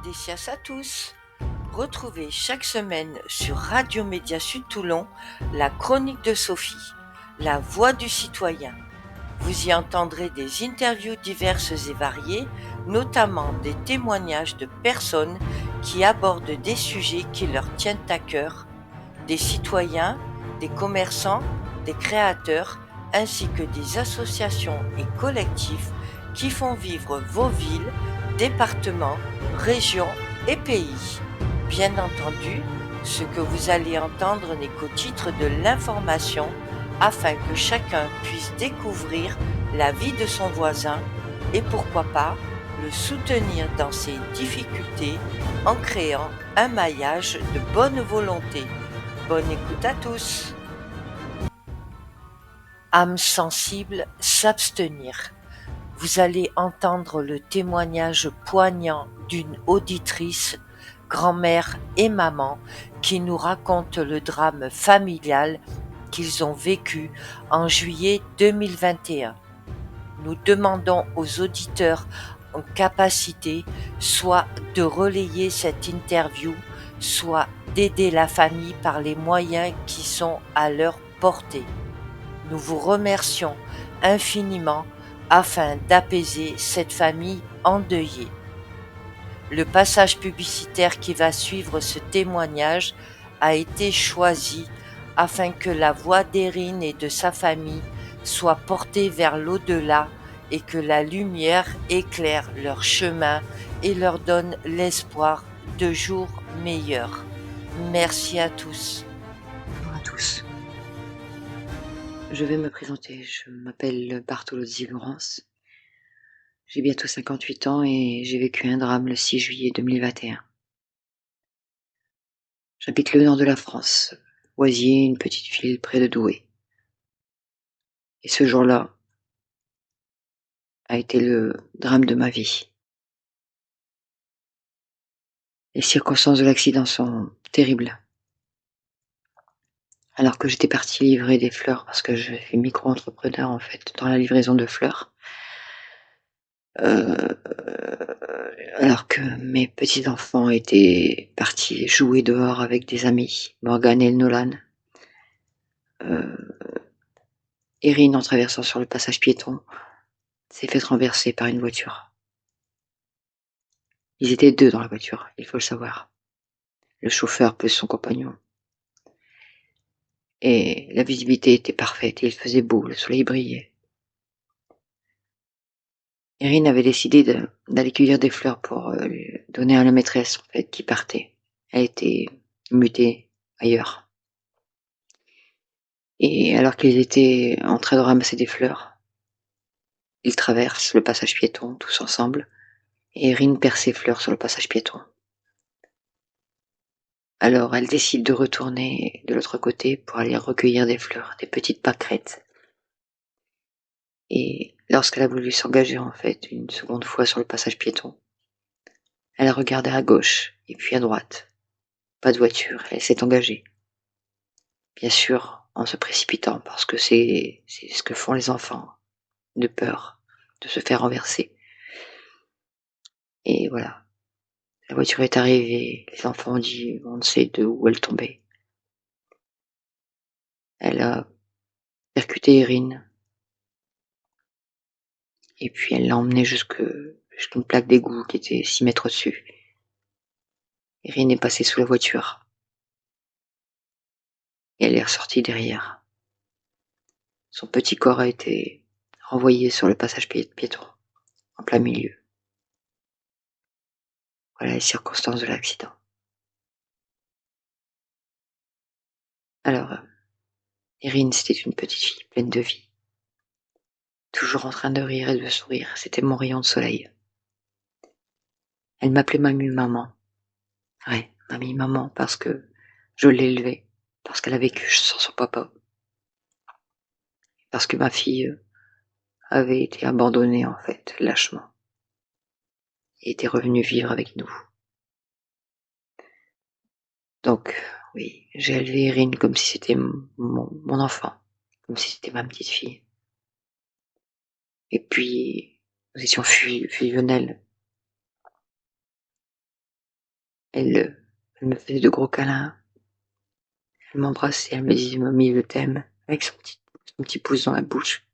Adessias à tous. Retrouvez chaque semaine sur Radio Média Sud Toulon la chronique de Sophie, la voix du citoyen. Vous y entendrez des interviews diverses et variées, notamment des témoignages de personnes qui abordent des sujets qui leur tiennent à cœur, des citoyens, des commerçants, des créateurs, ainsi que des associations et collectifs qui font vivre vos villes, départements, régions et pays. Bien entendu, ce que vous allez entendre n'est qu'au titre de l'information afin que chacun puisse découvrir la vie de son voisin et pourquoi pas le soutenir dans ses difficultés en créant un maillage de bonne volonté. Bonne écoute à tous. Âme sensible, s'abstenir. Vous allez entendre le témoignage poignant d'une auditrice, grand-mère et maman, qui nous raconte le drame familial qu'ils ont vécu en juillet 2021. Nous demandons aux auditeurs en capacité soit de relayer cette interview, soit d'aider la famille par les moyens qui sont à leur portée. Nous vous remercions infiniment afin d'apaiser cette famille endeuillée. Le passage publicitaire qui va suivre ce témoignage a été choisi afin que la voix d'Erin et de sa famille soit portée vers l'au-delà et que la lumière éclaire leur chemin et leur donne l'espoir de jours meilleurs. Merci à tous. Bonjour à tous. Je vais me présenter. Je m'appelle Bartolozzi Laurence. J'ai bientôt 58 ans et j'ai vécu un drame le 6 juillet 2021. J'habite le nord de la France, Oisier, une petite ville près de Douai. Et ce jour-là a été le drame de ma vie. Les circonstances de l'accident sont terribles. Alors que j'étais partie livrer des fleurs, parce que je suis micro-entrepreneur en fait, dans la livraison de fleurs, alors que mes petits-enfants étaient partis jouer dehors avec des amis, Morgane et Nolan, Erin, en traversant sur le passage piéton, s'est fait renverser par une voiture. Ils étaient deux dans la voiture, il faut le savoir. Le chauffeur plus son compagnon. Et la visibilité était parfaite, et il faisait beau, le soleil brillait. Erin avait décidé d'aller cueillir des fleurs pour lui donner à la maîtresse, en fait, qui partait. Elle était mutée ailleurs. Et alors qu'ils étaient en train de ramasser des fleurs, ils traversent le passage piéton tous ensemble, et Erin perd ses fleurs sur le passage piéton. Alors elle décide de retourner de l'autre côté pour aller recueillir des fleurs, des petites pâquerettes. Et lorsqu'elle a voulu s'engager en fait une seconde fois sur le passage piéton, elle a regardé à gauche et puis à droite. Pas de voiture, elle s'est engagée. Bien sûr, en se précipitant, parce que c'est ce que font les enfants, de peur de se faire renverser. Et voilà. La voiture est arrivée, les enfants ont dit, on ne sait de où elle tombait. Elle a percuté Erin, et puis elle l'a emmenée jusqu'à une plaque d'égout qui était 6 mètres au-dessus. Erin est passée sous la voiture, et elle est ressortie derrière. Son petit corps a été renvoyé sur le passage piéton, en plein milieu. Voilà les circonstances de l'accident. Alors, Erin, c'était une petite fille pleine de vie. Toujours en train de rire et de sourire, c'était mon rayon de soleil. Elle m'appelait mamie maman. Ouais, mamie maman, parce que je l'ai élevée, parce qu'elle a vécu sans son papa. Parce que ma fille avait été abandonnée, en fait, lâchement. Et était revenue vivre avec nous. Donc, oui, j'ai élevé Erin comme si c'était mon enfant, comme si c'était ma petite fille. Et puis, nous étions fusionnels. Elle me faisait de gros câlins. Elle m'embrassait, elle me disait mamie, je t'aime, avec son petit pouce dans la bouche.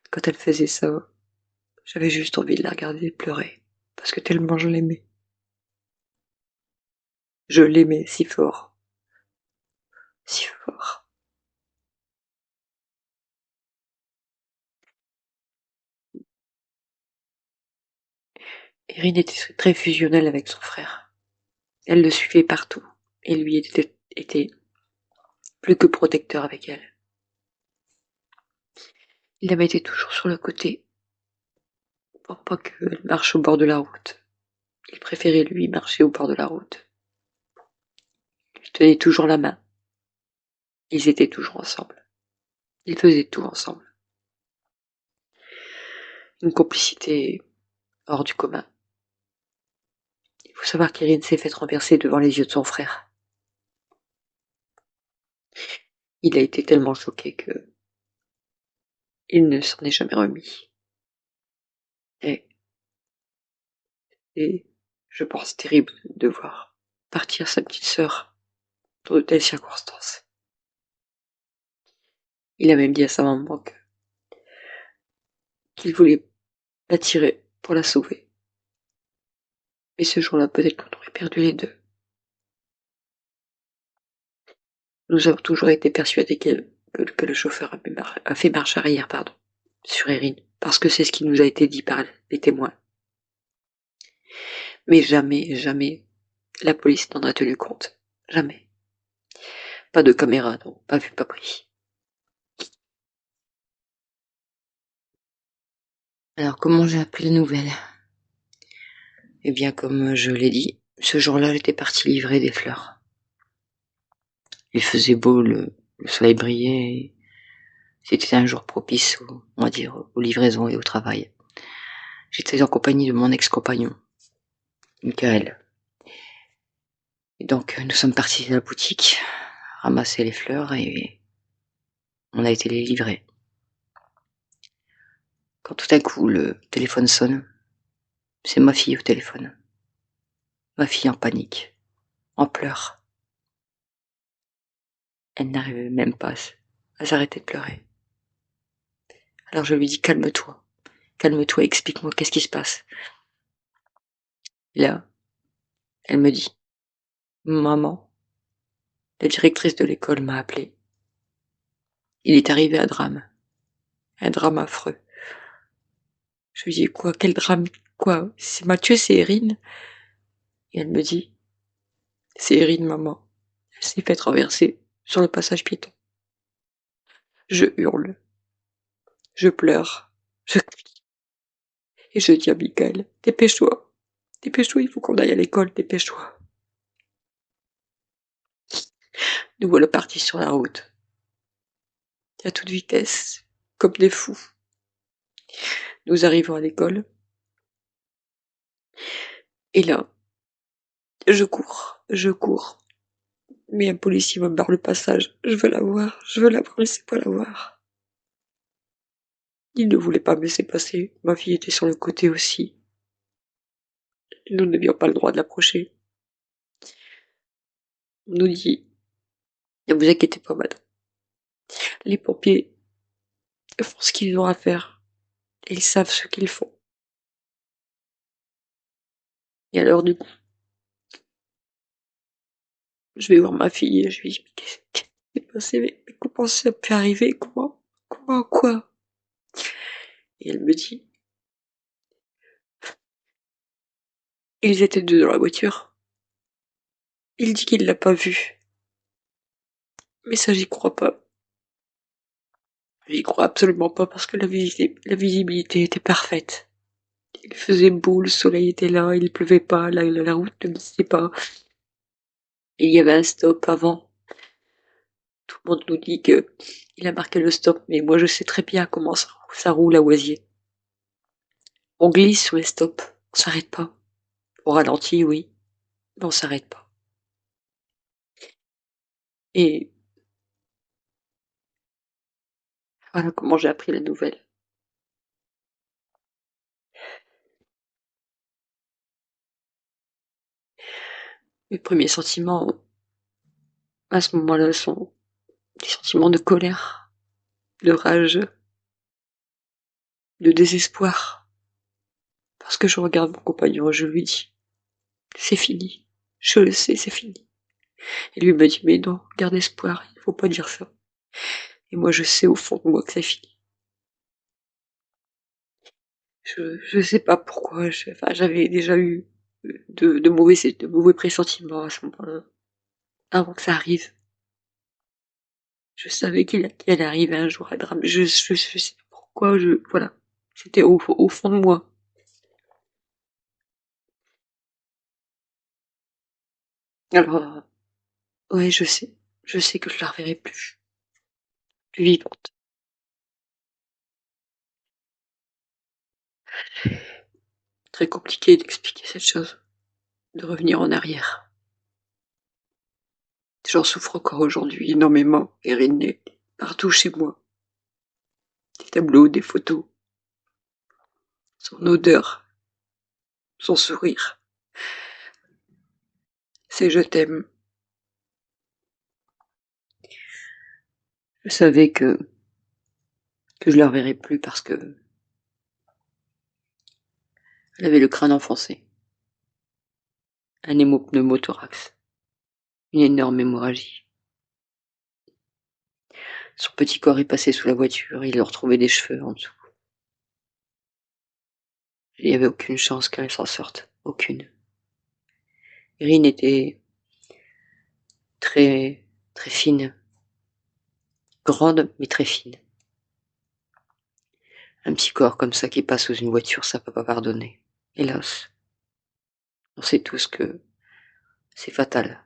Quand elle faisait ça, j'avais juste envie de la regarder pleurer, parce que tellement je l'aimais. Je l'aimais si fort, si fort. Erin était très fusionnelle avec son frère. Elle le suivait partout, et lui était plus que protecteur avec elle. Il la mettait toujours sur le côté, pour pas qu'elle marche au bord de la route. Il préférait lui marcher au bord de la route. Il lui tenait toujours la main. Ils étaient toujours ensemble. Ils faisaient tout ensemble. Une complicité hors du commun. Il faut savoir qu'Erin s'est fait renverser devant les yeux de son frère. Il a été tellement choqué que il ne s'en est jamais remis. Et, et je pense terrible de voir partir sa petite sœur dans de telles circonstances. Il a même dit à sa maman qu'il voulait la tirer pour la sauver. Et ce jour-là, peut-être qu'on aurait perdu les deux. Nous avons toujours été persuadés que le chauffeur a fait marche arrière, sur Erin, parce que c'est ce qui nous a été dit par les témoins. Mais jamais, jamais, la police n'en a tenu compte. Jamais. Pas de caméra, non, pas vu, pas pris. Alors, comment j'ai appris la nouvelle? Eh bien, comme je l'ai dit, ce jour-là, j'étais partie livrer des fleurs. Il faisait beau, le soleil brillait, c'était un jour propice, on va dire, aux livraisons et au travail. J'étais en compagnie de mon ex-compagnon, Michael. Et donc, nous sommes partis à la boutique, ramasser les fleurs et on a été les livrer. Quand tout à coup, le téléphone sonne, c'est ma fille au téléphone. Ma fille en panique, en pleurs. Elle n'arrivait même pas à s'arrêter de pleurer. Alors je lui dis calme-toi, calme-toi, explique-moi qu'est-ce qui se passe. Et là, elle me dit, maman, la directrice de l'école m'a appelé. Il est arrivé un drame affreux. Je lui dis quoi, quel drame, quoi, c'est Mathieu, c'est Erin. Et elle me dit, c'est Erin, maman. Elle s'est fait renverser sur le passage piéton. Je hurle, je pleure, je crie. Et je dis à Michael, dépêche-toi, dépêche-toi, il faut qu'on aille à l'école, dépêche-toi. Nous voilà partis sur la route, à toute vitesse, comme des fous. Nous arrivons à l'école, et là, je cours. Mais un policier me barre le passage. Je veux la voir, laissez-moi la voir. Il ne voulait pas me laisser passer. Ma fille était sur le côté aussi. Nous n'avions pas le droit de l'approcher. On nous dit, ne vous inquiétez pas, madame. Les pompiers font ce qu'ils ont à faire. Et ils savent ce qu'ils font. Et alors, du coup, je vais voir ma fille et je lui dis, mais qu'est-ce qui s'est passé? Mais comment ça peut arriver? Quoi? Et elle me dit, ils étaient deux dans la voiture. Il dit qu'il l'a pas vue. Mais ça, j'y crois pas. J'y crois absolument pas parce que la visibilité était parfaite. Il faisait beau, le soleil était là, il pleuvait pas, la route ne glissait pas. Il y avait un stop avant. Tout le monde nous dit que il a marqué le stop, mais moi je sais très bien comment ça roule à Oisier. On glisse sur les stops, on s'arrête pas. On ralentit, oui, mais on s'arrête pas. Et voilà comment j'ai appris la nouvelle. Mes premiers sentiments, à ce moment-là, sont des sentiments de colère, de rage, de désespoir. Parce que je regarde mon compagnon et je lui dis, c'est fini. Je le sais, c'est fini. Et lui me dit, mais non, garde espoir, il faut pas dire ça. Et moi, je sais au fond de moi que c'est fini. Je sais pas pourquoi, j'avais déjà eu de mauvais pressentiments à ce moment-là. Avant que ça arrive. Je savais qu'il allait arriver un jour un drame. Je sais pas pourquoi, voilà. C'était au fond de moi. Alors, ouais, je sais. Je sais que je la reverrai plus. Plus vivante. Très compliqué d'expliquer cette chose. De revenir en arrière. J'en souffre encore aujourd'hui énormément. Erin est partout chez moi. Des tableaux, des photos. Son odeur. Son sourire. C'est je t'aime. Je savais que je la reverrai plus parce que elle avait le crâne enfoncé. Un pneumothorax. Une énorme hémorragie. Son petit corps est passé sous la voiture, il a retrouvé des cheveux en dessous. Il n'y avait aucune chance qu'elle s'en sorte. Aucune. Erin était très, très fine. Grande, mais très fine. Un petit corps comme ça qui passe sous une voiture, ça peut pas pardonner. Hélas. On sait tous que c'est fatal.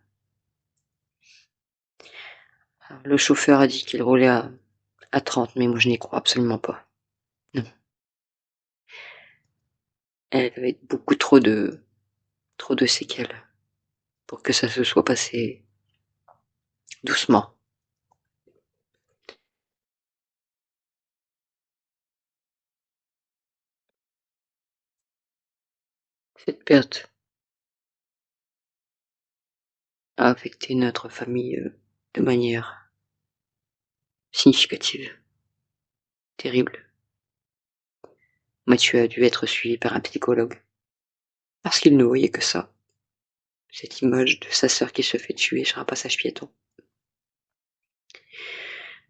Alors, le chauffeur a dit qu'il roulait à 30, mais moi je n'y crois absolument pas. Non. Elle avait beaucoup trop de séquelles pour que ça se soit passé doucement. Cette perte a affecté notre famille de manière significative. Terrible. Mathieu a dû être suivi par un psychologue. Parce qu'il ne voyait que ça. Cette image de sa sœur qui se fait tuer sur un passage piéton.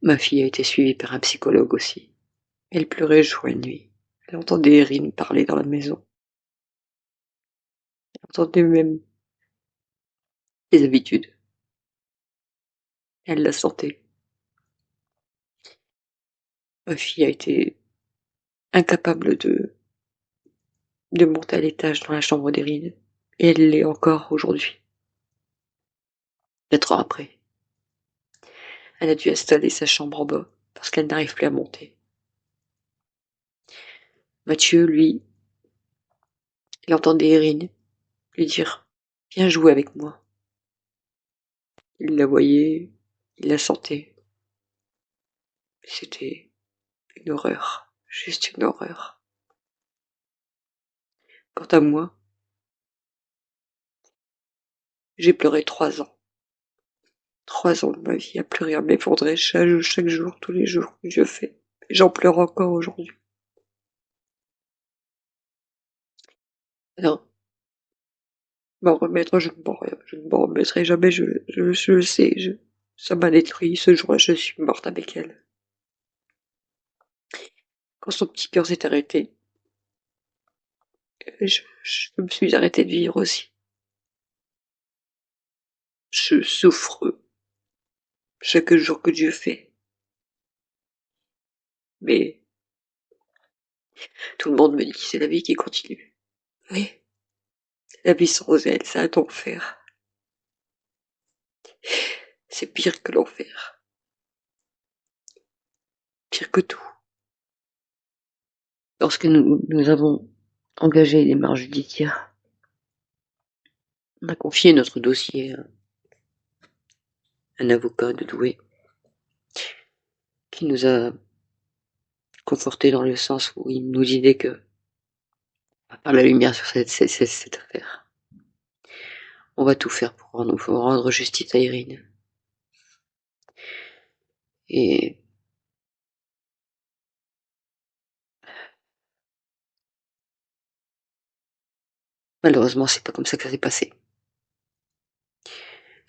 Ma fille a été suivie par un psychologue aussi. Elle pleurait jour et nuit. Elle entendait Erin parler dans la maison. Elle entendait même les habitudes. Elle la sentait. Ma fille a été incapable de monter à l'étage dans la chambre d'Erin. Et elle l'est encore aujourd'hui. 4 ans après. Elle a dû installer sa chambre en bas parce qu'elle n'arrive plus à monter. Mathieu, lui, il entendait Erin lui dire « Viens jouer avec moi ». Il la voyait, il la sentait. C'était une horreur, juste une horreur. Quant à moi, j'ai pleuré 3 ans. 3 ans de ma vie à pleurer, à m'effondrer chaque jour, tous les jours que je fais. Et j'en pleure encore aujourd'hui. Alors, m'en remettre, je ne m'en remettrai jamais, je le sais, ça m'a détruit, ce jour-là, je suis morte avec elle. Quand son petit cœur s'est arrêté, je me suis arrêtée de vivre aussi. Je souffre chaque jour que Dieu fait. Mais tout le monde me dit que c'est la vie qui continue. Oui, la vie sans elle, c'est un enfer. C'est pire que l'enfer. Pire que tout. Lorsque nous avons engagé les démarches judiciaires, on a confié notre dossier à un avocat de Douai qui nous a conforté dans le sens où il nous disait que on va faire la lumière sur cette affaire. On va tout faire pour rendre justice à Irine. Et malheureusement, c'est pas comme ça que ça s'est passé.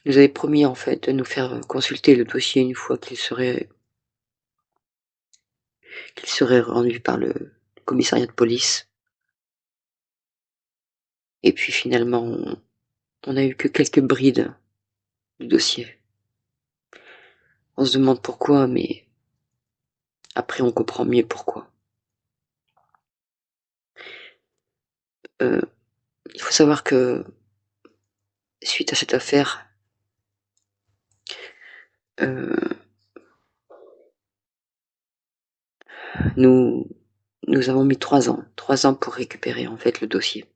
Il nous avait promis en fait de nous faire consulter le dossier une fois qu'il serait rendu par le commissariat de police. Et puis finalement, on a eu que quelques brides du dossier. On se demande pourquoi, mais après on comprend mieux pourquoi. Il faut savoir que suite à cette affaire, nous avons mis 3 ans pour récupérer en fait le dossier.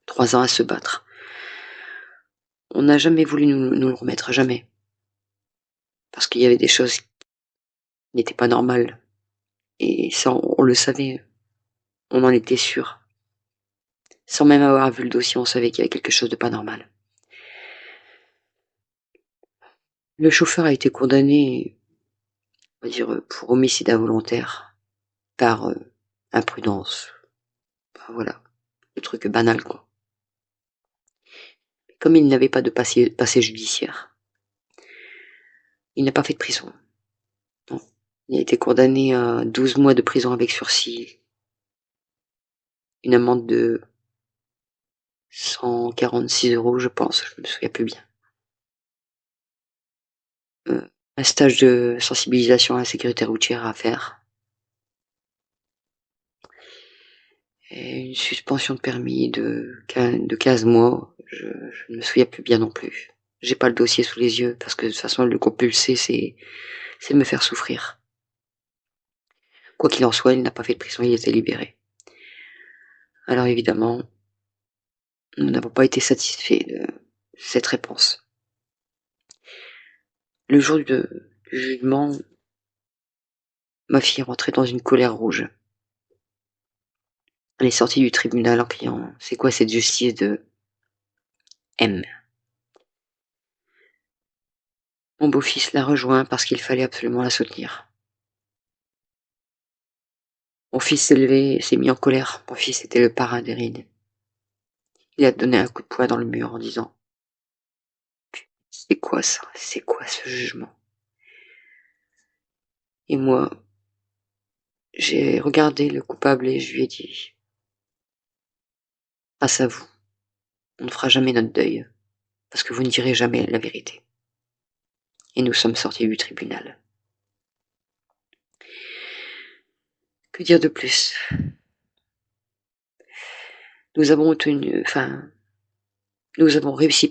3 ans à se battre. On n'a jamais voulu nous le remettre, jamais. Parce qu'il y avait des choses qui n'étaient pas normales. Et ça, on le savait. On en était sûr. Sans même avoir vu le dossier, on savait qu'il y avait quelque chose de pas normal. Le chauffeur a été condamné, on va dire, pour homicide involontaire, par imprudence. Enfin, voilà, le truc banal, quoi. Comme il n'avait pas de passé judiciaire, il n'a pas fait de prison. Non. Il a été condamné à 12 mois de prison avec sursis, une amende de 146 €, je pense, je me souviens plus bien. Un stage de sensibilisation à la sécurité routière à faire. Et une suspension de permis de 15 mois, je ne me souviens plus bien non plus. J'ai pas le dossier sous les yeux, parce que de toute façon, le compulser, c'est me faire souffrir. Quoi qu'il en soit, il n'a pas fait de prison, il était libéré. Alors évidemment, nous n'avons pas été satisfaits de cette réponse. Le jour du jugement, ma fille est rentrée dans une colère rouge. Elle est sortie du tribunal en criant « C'est quoi cette justice de M ?» Mon beau-fils l'a rejoint parce qu'il fallait absolument la soutenir. Mon fils s'est levé et s'est mis en colère. Mon fils était le parrain d'Erin. Il a donné un coup de poing dans le mur en disant « C'est quoi ça? C'est quoi ce jugement ?» Et moi, j'ai regardé le coupable et je lui ai dit « Grâce à vous, on ne fera jamais notre deuil, parce que vous ne direz jamais la vérité. » Et nous sommes sortis du tribunal. Que dire de plus? Nous avons réussi,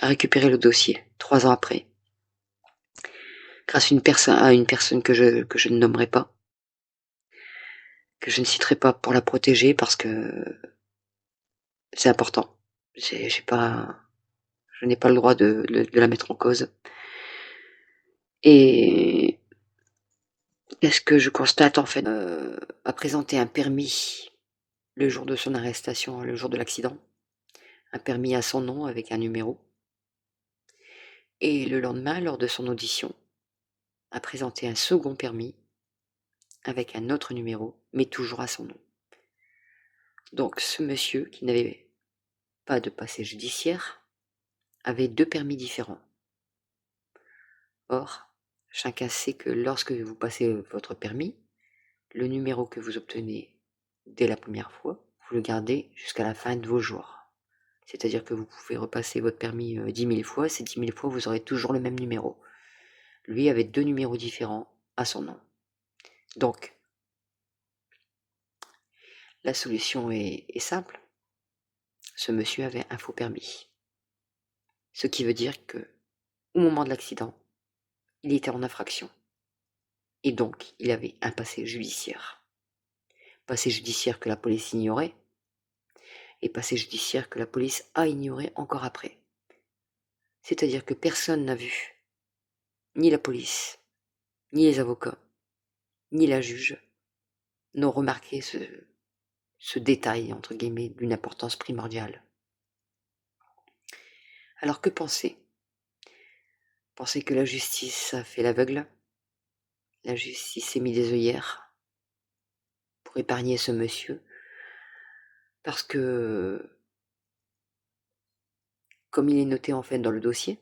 à récupérer le dossier 3 ans après, grâce à une personne que je ne nommerai pas, que je ne citerai pas pour la protéger parce que c'est important. Je n'ai pas le droit de la mettre en cause. Et qu'est-ce que je constate en fait? A présenté un permis le jour de son arrestation, le jour de l'accident, un permis à son nom avec un numéro. Et le lendemain, lors de son audition, a présenté un second permis avec un autre numéro, mais toujours à son nom. Donc ce monsieur, qui n'avait pas de passé judiciaire, avait 2 permis différents. Or, chacun sait que lorsque vous passez votre permis, le numéro que vous obtenez dès la première fois, vous le gardez jusqu'à la fin de vos jours. C'est-à-dire que vous pouvez repasser votre permis 10 000 fois, ces 10 000 fois, vous aurez toujours le même numéro. Lui avait 2 numéros différents à son nom. Donc, la solution est simple. Ce monsieur avait un faux permis. Ce qui veut dire que, au moment de l'accident, il était en infraction. Et donc, il avait un passé judiciaire. Passé judiciaire que la police ignorait, et passé judiciaire que la police a ignoré encore après. C'est-à-dire que personne n'a vu, ni la police, ni les avocats, ni la juge, n'ont remarqué ce détail, entre guillemets, d'une importance primordiale. Alors que penser? Penser que la justice a fait l'aveugle? La justice s'est mis des œillères pour épargner ce monsieur, parce que, comme il est noté en fait dans le dossier,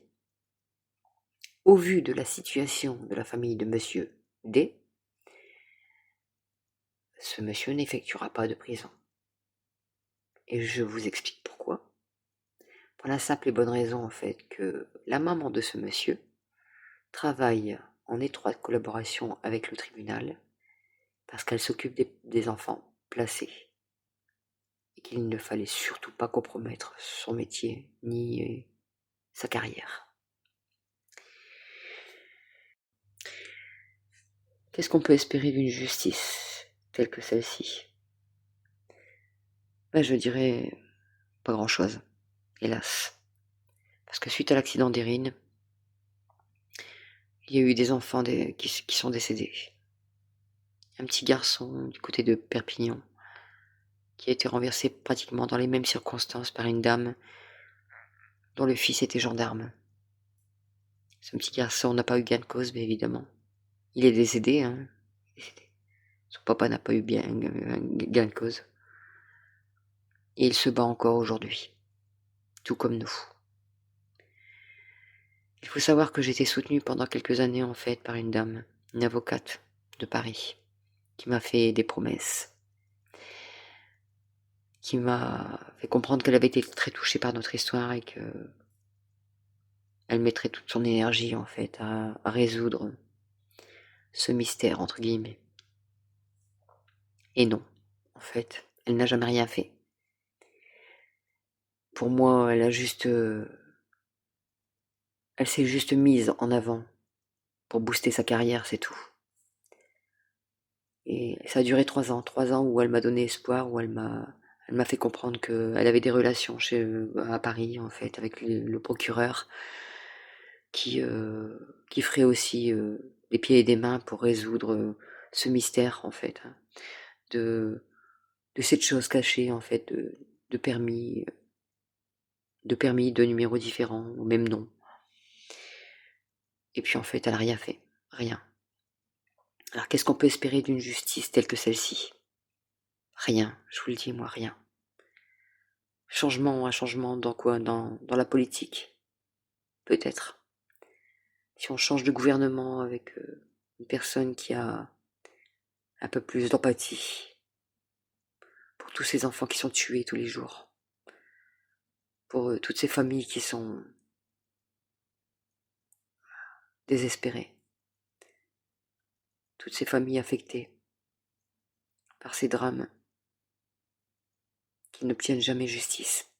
au vu de la situation de la famille de monsieur D, ce monsieur n'effectuera pas de prison. Et je vous explique pourquoi. Pour la simple et bonne raison en fait que la maman de ce monsieur travaille en étroite collaboration avec le tribunal parce qu'elle s'occupe des enfants placés et qu'il ne fallait surtout pas compromettre son métier ni sa carrière. Qu'est-ce qu'on peut espérer d'une justice telle que celle-ci? Je dirais pas grand-chose, hélas. Parce que suite à l'accident d'Erin, il y a eu des enfants qui sont décédés. Un petit garçon du côté de Perpignan qui a été renversé pratiquement dans les mêmes circonstances par une dame dont le fils était gendarme. Ce petit garçon n'a pas eu gain de cause, bien évidemment. Il est décédé, hein. Son papa n'a pas eu bien gain de cause. Et il se bat encore aujourd'hui, tout comme nous. Il faut savoir que j'ai été soutenue pendant quelques années en fait par une dame, une avocate de Paris, qui m'a fait des promesses, qui m'a fait comprendre qu'elle avait été très touchée par notre histoire et que elle mettrait toute son énergie en fait à résoudre ce mystère entre guillemets. Et non, en fait, elle n'a jamais rien fait. Pour moi, elle s'est juste mise en avant pour booster sa carrière, c'est tout. Et ça a duré 3 ans, 3 ans où elle m'a donné espoir, où elle m'a fait comprendre qu'elle avait des relations à Paris, en fait, avec le procureur, qui ferait aussi des pieds et des mains pour résoudre ce mystère, en fait, hein, de cette chose cachée, en fait, de permis, de numéros différents, au même nom. Et puis, en fait, elle n'a rien fait. Rien. Alors, qu'est-ce qu'on peut espérer d'une justice telle que celle-ci? Rien, je vous le dis, moi, rien. Un changement dans quoi? Dans la politique, peut-être. Si on change de gouvernement avec une personne qui a un peu plus d'empathie pour tous ces enfants qui sont tués tous les jours, pour toutes ces familles qui sont désespérées, toutes ces familles affectées par ces drames qui n'obtiennent jamais justice.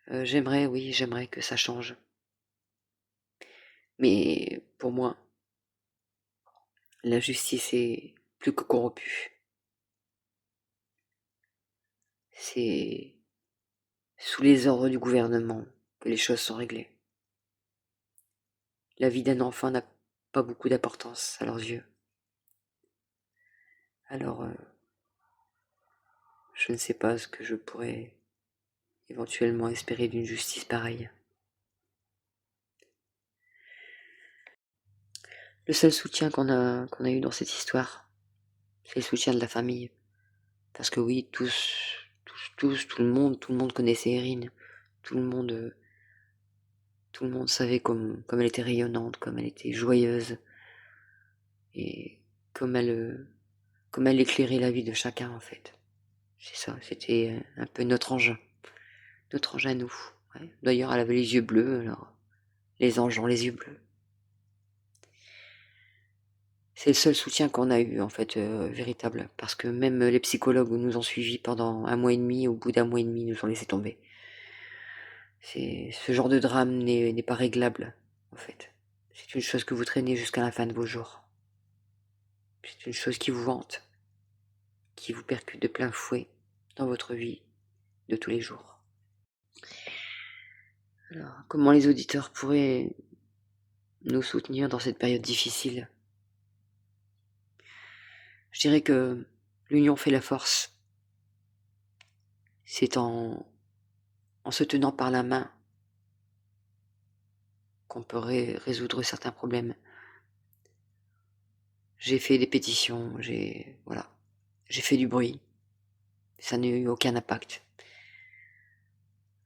J'aimerais que ça change. Mais pour moi, la justice est plus que corrompue. C'est sous les ordres du gouvernement que les choses sont réglées. La vie d'un enfant n'a pas beaucoup d'importance à leurs yeux. Alors, je ne sais pas ce que je pourrais éventuellement espérer d'une justice pareille. Le seul soutien qu'on a eu dans cette histoire, c'est le soutien de la famille. Parce que oui, tout le monde connaissait Erin. Tout le monde savait comme elle était rayonnante, comme elle était joyeuse. Et comme elle éclairait la vie de chacun, en fait. C'est ça, c'était un peu notre ange à nous. Ouais. D'ailleurs, elle avait les yeux bleus, alors les anges ont les yeux bleus. C'est le seul soutien qu'on a eu, en fait, véritable. Parce que même les psychologues nous ont suivis pendant 1 mois et demi, au bout d'1 mois et demi, nous ont laissé tomber. Ce genre de drame n'est pas réglable, en fait. C'est une chose que vous traînez jusqu'à la fin de vos jours. C'est une chose qui vous hante, qui vous percute de plein fouet dans votre vie de tous les jours. Alors, comment les auditeurs pourraient nous soutenir dans cette période difficile? Je dirais que l'union fait la force. C'est en en se tenant par la main qu'on peut résoudre certains problèmes. J'ai fait des pétitions, j'ai fait du bruit. Ça n'a eu aucun impact.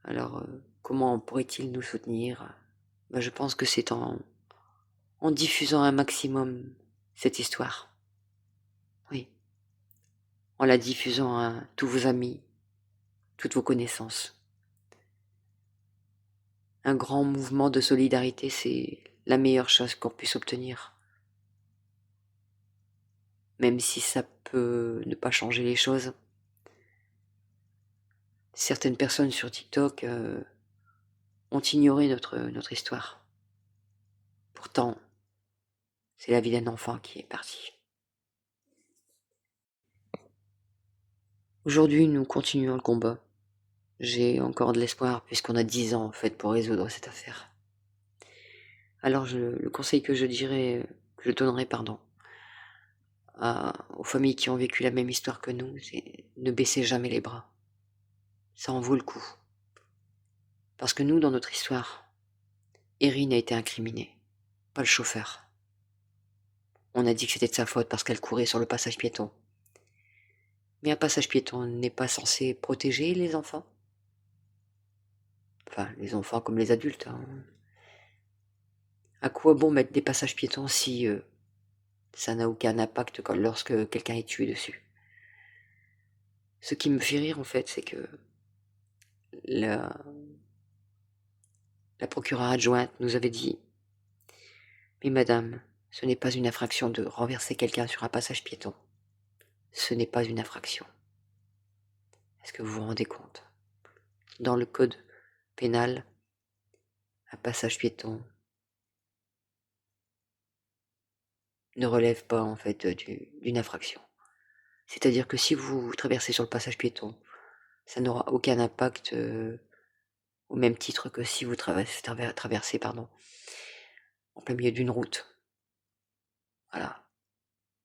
Alors, comment pourrait-il nous soutenir? Je pense que c'est en diffusant un maximum cette histoire. Oui. En la diffusant à tous vos amis, toutes vos connaissances. Un grand mouvement de solidarité, c'est la meilleure chose qu'on puisse obtenir. Même si ça peut ne pas changer les choses. Certaines personnes sur TikTok ont ignoré notre histoire. Pourtant, c'est la vie d'un enfant qui est parti. Aujourd'hui, nous continuons le combat. J'ai encore de l'espoir puisqu'on a 10 ans en fait pour résoudre cette affaire. Alors le conseil que je donnerai aux familles qui ont vécu la même histoire que nous, c'est ne baissez jamais les bras. Ça en vaut le coup. Parce que nous, dans notre histoire, Erin a été incriminée, pas le chauffeur. On a dit que c'était de sa faute parce qu'elle courait sur le passage piéton. Mais un passage piéton n'est pas censé protéger les enfants. Enfin, les enfants comme les adultes. À quoi bon mettre des passages piétons si ça n'a aucun impact lorsque quelqu'un est tué dessus? Ce qui me fait rire en fait, c'est que la procureure adjointe nous avait dit « Mais madame, ce n'est pas une infraction de renverser quelqu'un sur un passage piéton. Ce n'est pas une infraction. » Est-ce que vous vous rendez compte? Dans le code pénal, un passage piéton ne relève pas en fait d'une infraction. C'est-à-dire que si vous traversez sur le passage piéton, ça n'aura aucun impact au même titre que si vous traversez en plein milieu d'une route. Voilà.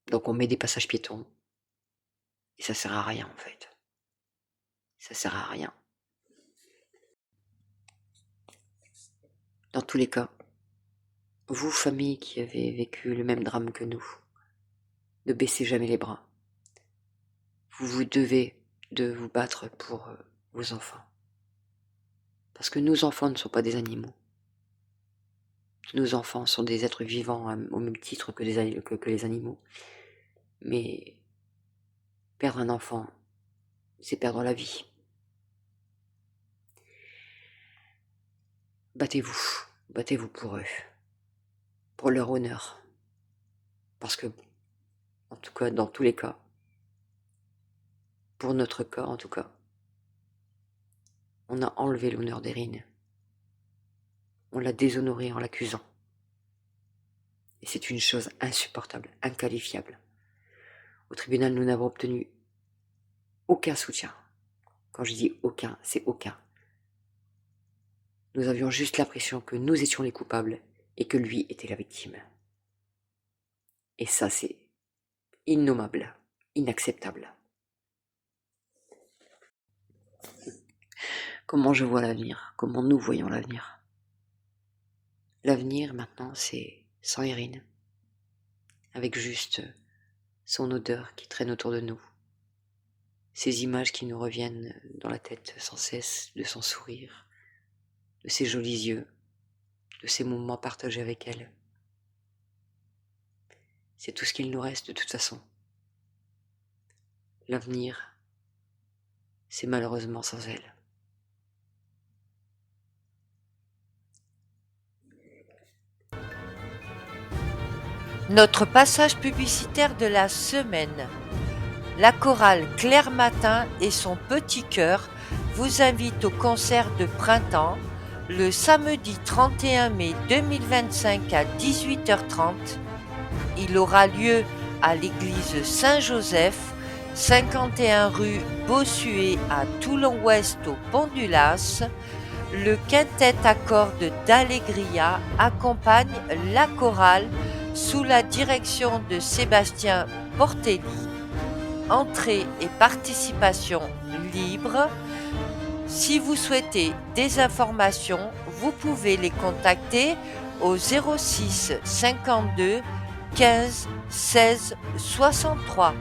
Donc on met des passages piétons et ça sert à rien en fait. Ça sert à rien. Dans tous les cas, vous, famille qui avez vécu le même drame que nous, ne baissez jamais les bras. Vous devez de vous battre pour vos enfants. Parce que nos enfants ne sont pas des animaux. Nos enfants sont des êtres vivants au même titre que les animaux. Mais perdre un enfant, c'est perdre la vie. Battez-vous pour eux, pour leur honneur. Parce que, en tout cas, dans tous les cas, pour notre cas en tout cas, on a enlevé l'honneur d'Erin. On l'a déshonoré en l'accusant. Et c'est une chose insupportable, inqualifiable. Au tribunal, nous n'avons obtenu aucun soutien. Quand je dis aucun, c'est aucun. Nous avions juste l'impression que nous étions les coupables et que lui était la victime. Et ça, c'est innommable, inacceptable. Comment je vois l'avenir? Comment nous voyons l'avenir? L'avenir, maintenant, c'est sans Erin, avec juste son odeur qui traîne autour de nous, ces images qui nous reviennent dans la tête sans cesse, de son sourire, de ses jolis yeux, de ces moments partagés avec elle. C'est tout ce qu'il nous reste de toute façon. L'avenir, c'est malheureusement sans elle. Notre passage publicitaire de la semaine. La chorale Clair Matin et son petit chœur vous invitent au concert de printemps le samedi 31 mai 2025 à 18h30. Il aura lieu à l'église Saint-Joseph, 51 rue Bossuet à Toulon-Ouest au Pont-du-Las. Le quintet à cordes d'Allegria accompagne la chorale sous la direction de Sébastien Portelli. Entrée et participation libre. Si vous souhaitez des informations, vous pouvez les contacter au 06 52 15 16 63.